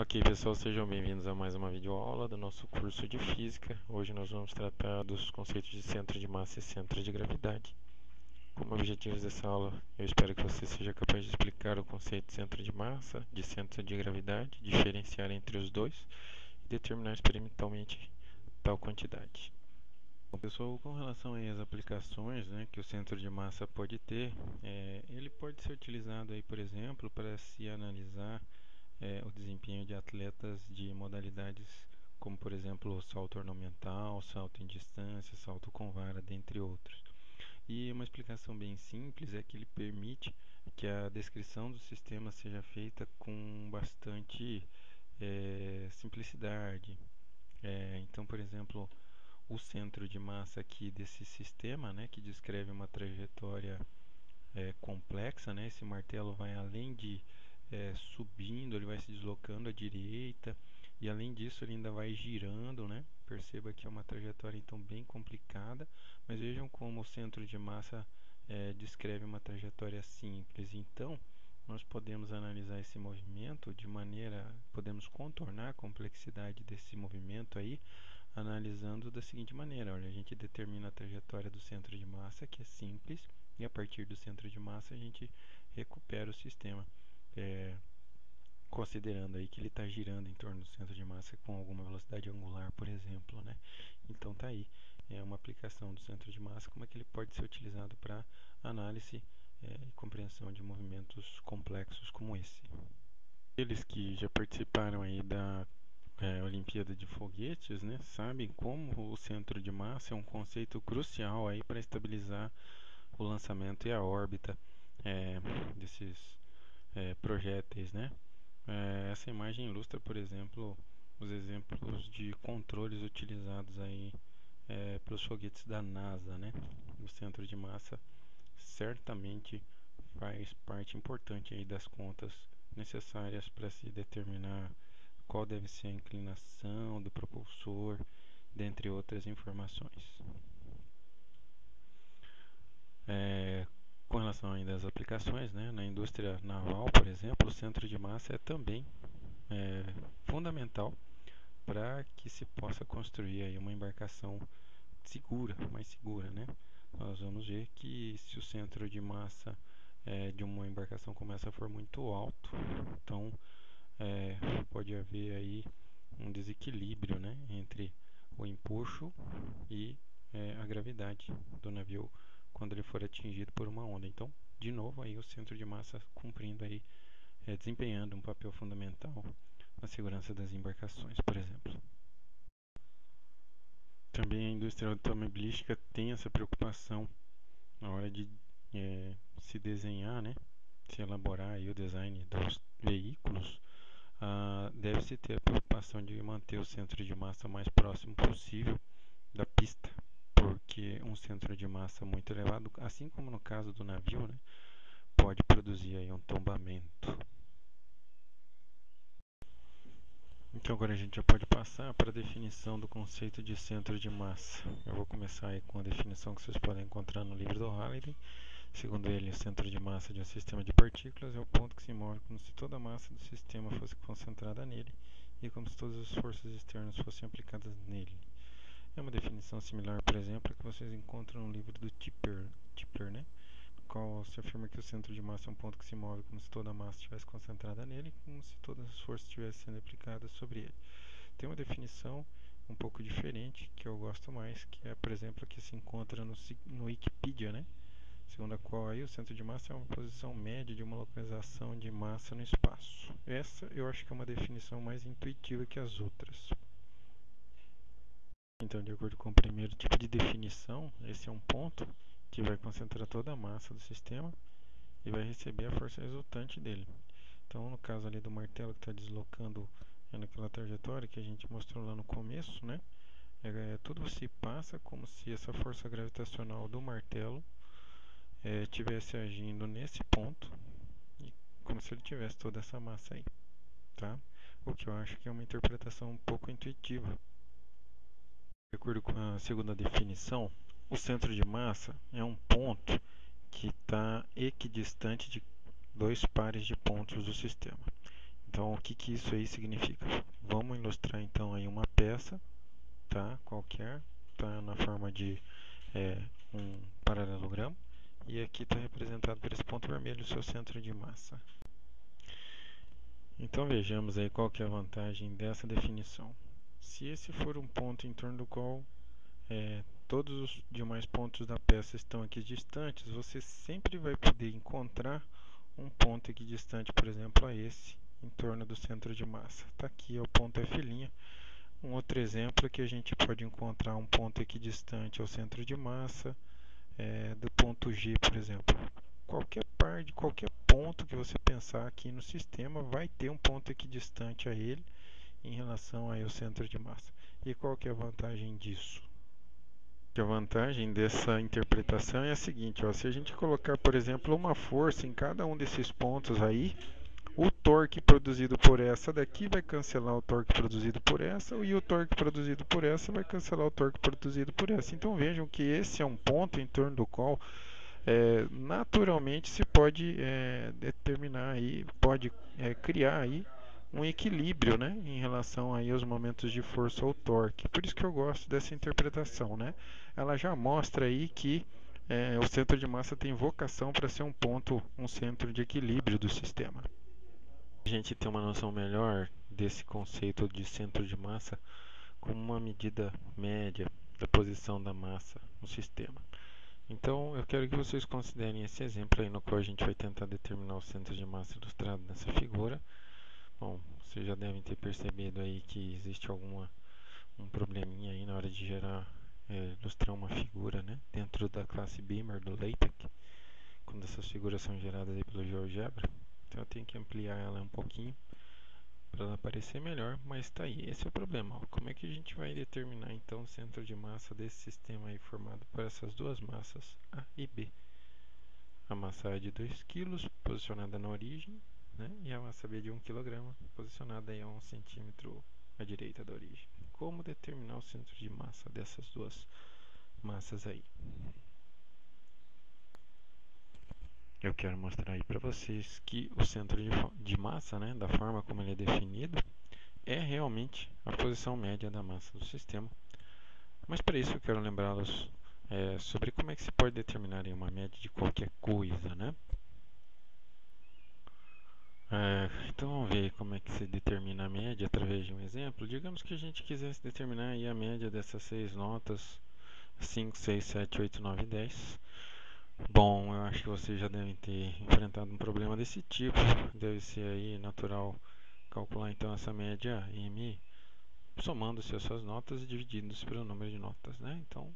Ok, pessoal, sejam bem-vindos a mais uma videoaula do nosso curso de Física. Hoje nós vamos tratar dos conceitos de centro de massa e centro de gravidade. Como objetivos dessa aula, eu espero que você seja capaz de explicar o conceito de centro de massa, de centro de gravidade, diferenciar entre os dois e determinar experimentalmente tal quantidade. Bom, pessoal, com relação às aplicações, que o centro de massa pode ter, ele pode ser utilizado aí, por exemplo, para se analisar o desempenho de atletas de modalidades como, por exemplo, o salto ornamental, salto em distância, salto com vara, dentre outros. E uma explicação bem simples é que ele permite que a descrição do sistema seja feita com bastante simplicidade. Então, por exemplo, o centro de massa aqui desse sistema, que descreve uma trajetória complexa, esse martelo vai além de subindo, ele vai se deslocando à direita e além disso ele ainda vai girando, Perceba que é uma trajetória então bem complicada, mas vejam como o centro de massa descreve uma trajetória simples. Então, nós podemos analisar esse movimento de maneira, podemos contornar a complexidade desse movimento aí, analisando da seguinte maneira: olha, a gente determina a trajetória do centro de massa, que é simples, e a partir do centro de massa a gente recupera o sistema, é, considerando aí que ele está girando em torno do centro de massa com alguma velocidade angular, por exemplo, Então tá aí, é uma aplicação do centro de massa, como é que ele pode ser utilizado para análise e compreensão de movimentos complexos como esse. Aqueles que já participaram aí da Olimpíada de Foguetes, sabem como o centro de massa é um conceito crucial aí para estabilizar o lançamento e a órbita desses projéteis, essa imagem ilustra, por exemplo, os exemplos de controles utilizados aí pelos foguetes da NASA, O centro de massa certamente faz parte importante aí das contas necessárias para se determinar qual deve ser a inclinação do propulsor, dentre outras informações. Com relação ainda às aplicações, na indústria naval, por exemplo, o centro de massa é também fundamental para que se possa construir aí uma embarcação segura, mais segura, Nós vamos ver que se o centro de massa de uma embarcação como essa for muito alto, então pode haver aí um desequilíbrio, entre o empuxo e a gravidade do navio quando ele for atingido por uma onda. Então, de novo, aí o centro de massa cumprindo aí, desempenhando um papel fundamental na segurança das embarcações, por exemplo. Também a indústria automobilística tem essa preocupação na hora de se desenhar, se elaborar aí o design dos veículos. Deve-se ter a preocupação de manter o centro de massa mais próximo possível da pista, porque um centro de massa muito elevado, assim como no caso do navio, pode produzir aí um tombamento. Então agora a gente já pode passar para a definição do conceito de centro de massa. Eu vou começar aí com a definição que vocês podem encontrar no livro do Halliday. Segundo ele, o centro de massa de um sistema de partículas é o ponto que se move como se toda a massa do sistema fosse concentrada nele e como se todas as forças externas fossem aplicadas nele. É uma definição similar, por exemplo, que vocês encontram no livro do Tipper, no qual se afirma que o centro de massa é um ponto que se move como se toda a massa estivesse concentrada nele, como se todas as forças estivessem sendo aplicadas sobre ele. Tem uma definição um pouco diferente, que eu gosto mais, que é, por exemplo, a que se encontra no Wikipedia, segundo a qual aí o centro de massa é uma posição média de uma localização de massa no espaço. Essa eu acho que é uma definição mais intuitiva que as outras. Então, de acordo com o primeiro tipo de definição, esse é um ponto que vai concentrar toda a massa do sistema e vai receber a força resultante dele. Então, no caso ali do martelo que está deslocando naquela trajetória que a gente mostrou lá no começo, tudo se passa como se essa força gravitacional do martelo estivesse agindo nesse ponto e como se ele tivesse toda essa massa aí, tá? O que eu acho que é uma interpretação um pouco intuitiva. De acordo com a segunda definição, o centro de massa é um ponto que está equidistante de dois pares de pontos do sistema. Então, o que que isso aí significa? Vamos ilustrar então aí uma peça, tá? Qualquer, tá na forma de um paralelogramo, e aqui está representado por esse ponto vermelho o seu centro de massa. Então vejamos aí qual que é a vantagem dessa definição. Se esse for um ponto em torno do qual todos os demais pontos da peça estão aqui distantes, você sempre vai poder encontrar um ponto equidistante, por exemplo, a esse, em torno do centro de massa. Está aqui o ponto F'. Um outro exemplo é que a gente pode encontrar um ponto equidistante ao centro de massa do ponto G, por exemplo. Qualquer parte, qualquer ponto que você pensar aqui no sistema vai ter um ponto equidistante a ele em relação aí ao centro de massa. E qual que é a vantagem disso? A vantagem dessa interpretação é a seguinte, ó, se a gente colocar, por exemplo, uma força em cada um desses pontos aí, o torque produzido por essa daqui vai cancelar o torque produzido por essa, e o torque produzido por essa vai cancelar o torque produzido por essa. Então vejam que esse é um ponto em torno do qual naturalmente se pode determinar aí, pode criar aí um equilíbrio, né, em relação aí aos momentos de força ou torque. Por isso que eu gosto dessa interpretação, né? Ela já mostra aí que o centro de massa tem vocação para ser um ponto, um centro de equilíbrio do sistema. A gente tem uma noção melhor desse conceito de centro de massa como uma medida média da posição da massa no sistema. Então, eu quero que vocês considerem esse exemplo aí no qual a gente vai tentar determinar o centro de massa ilustrado nessa figura. Bom, vocês já devem ter percebido aí que existe um probleminha aí na hora de ilustrar uma figura, né, dentro da classe Beamer do LaTeX, quando essas figuras são geradas aí pelo GeoGebra. Então eu tenho que ampliar ela um pouquinho para ela aparecer melhor, mas está aí, esse é o problema. Ó. Como é que a gente vai determinar então o centro de massa desse sistema aí formado por essas duas massas A e B? A massa A é de 2 kg, posicionada na origem, né? E a massa B de 1 kg, posicionada aí a 1 cm à direita da origem. Como determinar o centro de massa dessas duas massas aí? Eu quero mostrar aí para vocês que o centro de massa, né, da forma como ele é definido, é realmente a posição média da massa do sistema. Mas para isso eu quero lembrá-los sobre como é que se pode determinar uma média de qualquer coisa, né? Então vamos ver como é que se determina a média através de um exemplo. Digamos que a gente quisesse determinar aí a média dessas 6 notas 5, 6, 7, 8, 9 e 10. Bom, eu acho que vocês já devem ter enfrentado um problema desse tipo. Deve ser aí natural calcular então essa média M somando-se as suas notas e dividindo-se pelo número de notas, né? Então,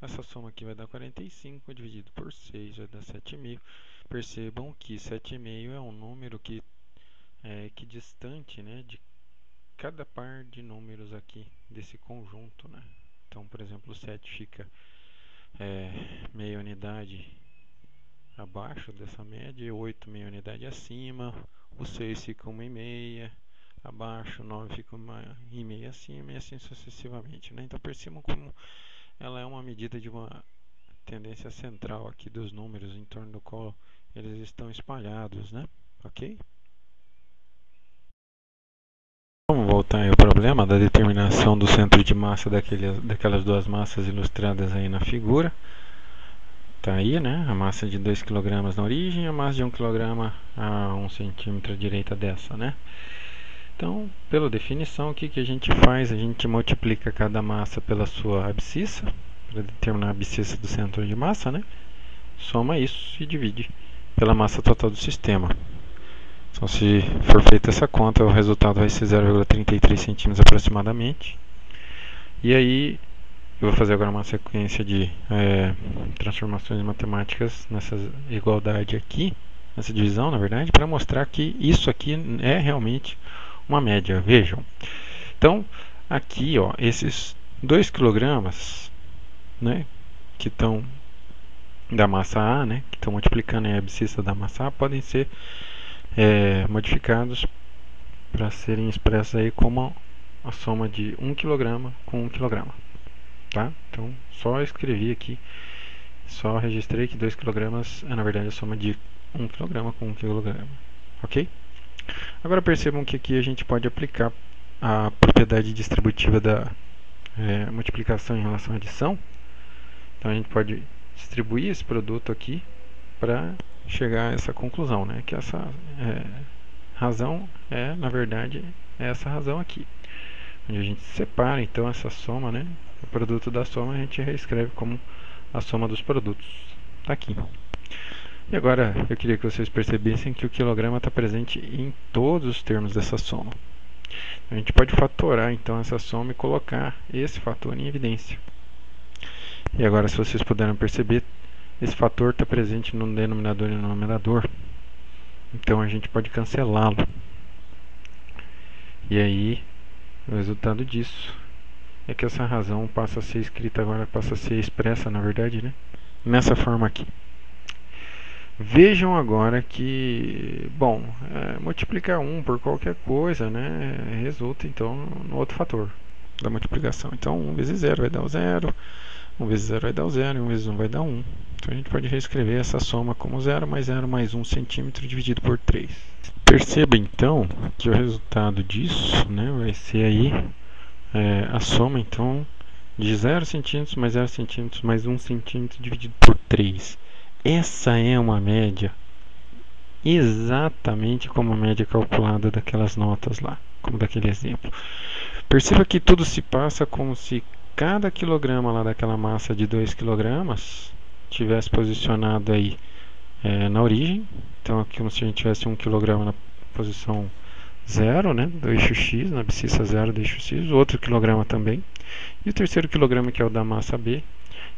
essa soma aqui vai dar 45, dividido por 6 vai dar 7,5. Percebam que 7,5 é um número que é equidistante, né, de cada par de números aqui desse conjunto, né? Então, por exemplo, o 7 fica meia unidade abaixo dessa média, 8 meia unidade acima, o 6 fica 1,5 abaixo, 9 fica 1,5 acima e assim sucessivamente, né? Então percebam como ela é uma medida de uma tendência central aqui dos números em torno do qual eles estão espalhados, né? Ok? Vamos voltar aí ao problema da determinação do centro de massa daquelas duas massas ilustradas aí na figura. Tá aí, né? A massa de 2 kg na origem e a massa de 1 kg a 1 cm à direita dessa, né? Então, pela definição, o que a gente faz? A gente multiplica cada massa pela sua abscissa, para determinar a abscissa do centro de massa, né? Soma isso e divide pela massa total do sistema. Então, se for feita essa conta, o resultado vai ser 0,33 centímetros aproximadamente. E aí, eu vou fazer agora uma sequência de transformações matemáticas nessa igualdade aqui, nessa divisão, na verdade, para mostrar que isso aqui é realmente uma média. Vejam. Então, aqui, ó, esses 2 kg, né, que estão da massa A, né, que estão multiplicando a abscissa da massa A, podem ser modificados para serem expressos aí como a soma de 1 kg com 1 kg. Tá? Então, só escrevi aqui, só registrei que 2 kg é na verdade a soma de 1 kg com 1 kg. Ok? Agora percebam que aqui a gente pode aplicar a propriedade distributiva da multiplicação em relação à adição. Então a gente pode distribuir esse produto aqui para chegar a essa conclusão, né? Que essa razão na verdade, essa razão aqui. Onde a gente separa então essa soma, né? O produto da soma a gente reescreve como a soma dos produtos. Está aqui. E agora eu queria que vocês percebessem que o quilograma está presente em todos os termos dessa soma. A gente pode fatorar então essa soma e colocar esse fator em evidência. E agora, se vocês puderam perceber, esse fator está presente no denominador e no numerador. Então a gente pode cancelá-lo. E aí, o resultado disso é que essa razão passa a ser escrita agora, passa a ser expressa, na verdade, né? Nessa forma aqui. Vejam agora que, bom, multiplicar 1 por qualquer coisa, né, resulta então no outro fator da multiplicação. Então 1 vezes 0 vai dar o 0, 1 vezes 0 vai dar o 0 e 1 vezes 1 vai dar 1. Então a gente pode reescrever essa soma como 0 mais 1 centímetro dividido por 3. Perceba então que o resultado disso, né, vai ser aí a soma então de 0 centímetros mais 0 centímetros mais 1 centímetro dividido por 3. Essa é uma média exatamente como a média calculada daquelas notas lá, como daquele exemplo. Perceba que tudo se passa como se cada quilograma lá daquela massa de 2 kg tivesse posicionado aí na origem. Então aqui como se a gente tivesse 1 kg na posição 0, né, do eixo X, na abscissa 0 do eixo X, o outro quilograma também. E o terceiro quilograma, que é o da massa B,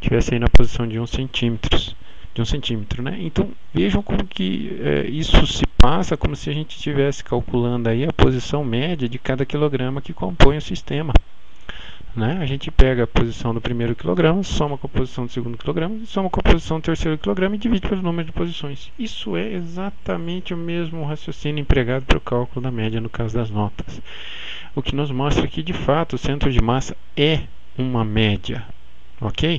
tivesse aí na posição de 1 centímetro, né? Então vejam como que isso se passa como se a gente estivesse calculando aí a posição média de cada quilograma que compõe o sistema, né? A gente pega a posição do primeiro quilograma, soma com a posição do segundo quilograma, soma com a posição do terceiro quilograma e divide pelo número de posições. Isso é exatamente o mesmo raciocínio empregado para o cálculo da média no caso das notas, o que nos mostra que de fato o centro de massa é uma média, ok?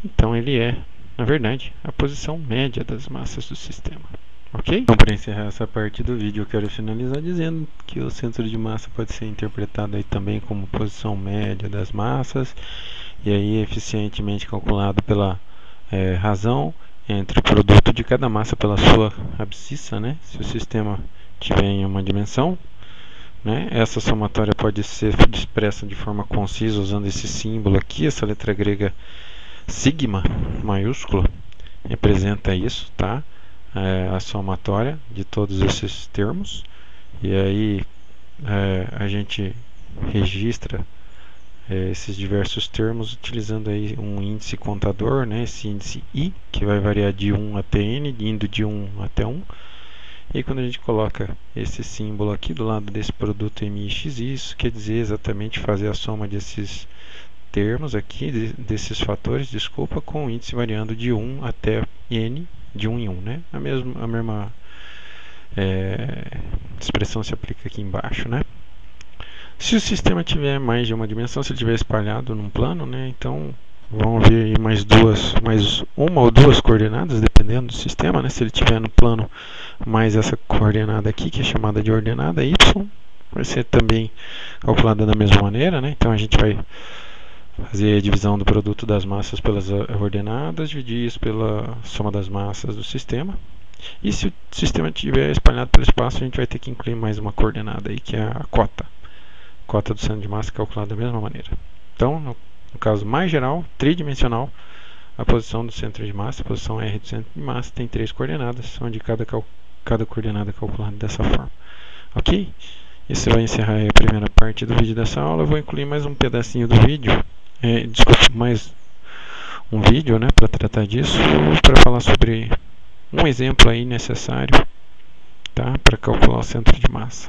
Então ele é, na verdade, a posição média das massas do sistema. Ok? Então, para encerrar essa parte do vídeo, eu quero finalizar dizendo que o centro de massa pode ser interpretado aí também como posição média das massas, e aí eficientemente calculado pela razão entre o produto de cada massa pela sua abscissa, né? Se o sistema tiver em uma dimensão, né? Essa somatória pode ser expressa de forma concisa usando esse símbolo aqui, essa letra grega sigma maiúscula representa isso, tá? A somatória de todos esses termos, e aí a gente registra esses diversos termos utilizando aí um índice contador, né? Esse índice I, que vai variar de 1 até n, indo de 1 até 1. E quando a gente coloca esse símbolo aqui do lado desse produto MIXI, isso quer dizer exatamente fazer a soma desses termos aqui, desses fatores, desculpa, com o índice variando de 1 até n, de 1 em 1, né? A mesma expressão se aplica aqui embaixo, né? Se o sistema tiver mais de uma dimensão, se ele estiver espalhado num plano, né? Então vão vir aí mais uma ou duas coordenadas, dependendo do sistema, né? Se ele tiver no plano mais essa coordenada aqui, que é chamada de ordenada y, vai ser também calculada da mesma maneira, né? Então a gente vai fazer a divisão do produto das massas pelas ordenadas, dividir isso pela soma das massas do sistema. E se o sistema estiver espalhado pelo espaço, a gente vai ter que incluir mais uma coordenada aí, que é a cota do centro de massa, calculada da mesma maneira. Então, no caso mais geral, tridimensional, a posição do centro de massa, a posição R do centro de massa, tem 3 coordenadas, onde cada coordenada é calculada dessa forma. Ok? Isso vai encerrar a primeira parte do vídeo dessa aula. Eu vou incluir mais um pedacinho do vídeo, mais um vídeo, né, para tratar disso, para falar sobre um exemplo aí necessário, tá, para calcular o centro de massa,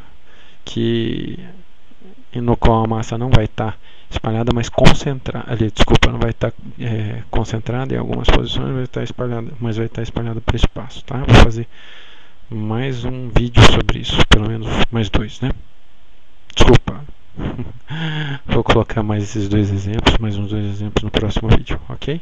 no qual a massa não vai estar espalhada, mas concentrada, não vai estar concentrada em algumas posições, vai estar espalhada, mas vai estar espalhada pelo espaço, tá? Vou fazer mais um vídeo sobre isso, pelo menos mais 2, né? Desculpa. Vou colocar mais esses 2 exemplos, mais uns 2 exemplos no próximo vídeo, ok?